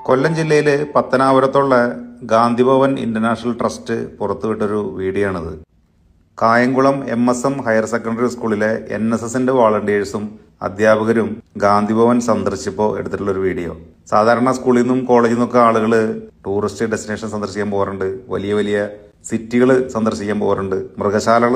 കൊല്ലം ജില്ലയിലെ പത്തനാപുരത്തുള്ള Gandhi Bhavan international trust പുറത്തുവിട്ടൊരു video ആണിത്. Kayamkulam MSM higher secondary സ്കൂളിലെ NSSന്റെ വോളണ്ടിയേഴ്സും അധ്യാപകരും ഗാന്ധിഭവൻ സന്ദർശിച്ചപ്പോൾ എടുത്തിട്ടുള്ളൊരു വീഡിയോ. സാധാരണ സ്കൂളിൽ നിന്നും കോളേജിൽ നിന്നൊക്കെ ആളുകൾ ടൂറിസ്റ്റ് ഡെസ്റ്റിനേഷൻ സന്ദർശിക്കാൻ പോകാറുണ്ട്, വലിയ വലിയ സിറ്റികൾ സന്ദർശിക്കാൻ പോകാറുണ്ട്, മൃഗശാലകൾ